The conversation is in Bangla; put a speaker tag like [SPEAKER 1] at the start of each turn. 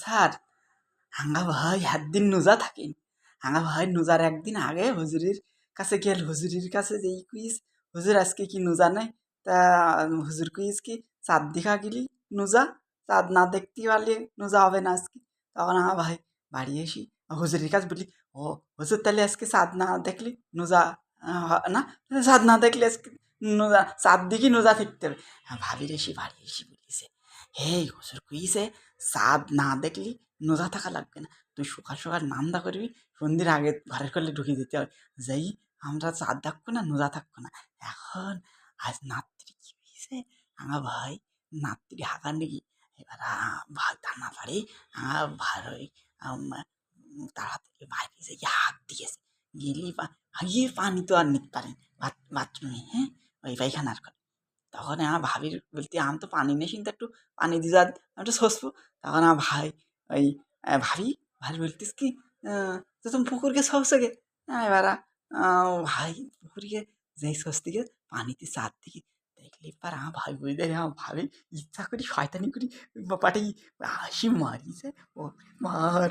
[SPEAKER 1] স্যার, হাঙ্গা ভাই একদিন নোজা থাকেন। হাঙ্গা ভাই নোজার একদিন আগে হুজুরির কাছে গেল। হুজুরির কাছে যেই কুইজ, হুজুর আজকে কি নোজা নাই? তা হুজুর কুইজ কি চাঁদ দেখা গেলি নোজা, চাঁদ না দেখতে পারলে নোজা হবে না আজকে। তখন আমার ভাই বাড়ি আসি হুজুরের কাছে বলি, ও হুজুর তাহলে আজকে চাঁদ না দেখলি নোজা না, চাঁদ না দেখলে আজকে নোজা চাঁদ দেখি নোজা থাকতে হবে। ভাবির এসি বাড়ি এসি বলিছে, হেই হুজুর কুইছে চাঁদ না দেখলি নোজা থাকা লাগবে না, তুই সকাল সকাল নান্দা করবি, সন্ধ্যের আগে ঘরের করলে ঢুকে দিতে হবে। যেই আমরা চাঁদ থাকবো না নোজা থাকবো না। এখন আজ নাত্রি কি হয়েছে, আমার ভাই নাত্রি হাঁকার নাকি, এবার ভাই তা না পারে ভাই তাড়াতাড়ি বাইরে যে হাঁক দিয়েছে, গেলি গিয়ে পানি তো আর নিতে পারেন বাথরুমে, হ্যাঁ ওই পায়খানার করে। তখন আমার ভাবির বলতে আমি তো পানি নেই, কিন্তু একটু পানি দিয়ে যা আমি একটু সসবো। তখন আমার ভাই ওই ভাবি ভাই বলতিস কি, তো তুমি পুকুরকে সবসে গে, এবার ভাই পুকুরকে যেই সস্তি গে পানিতে চার দিকে দেখলি পার আমার ভাই বুঝতে আমার ভাবি ইচ্ছা করি শয়তানি করি পাটি হাসি মারিছে ও মার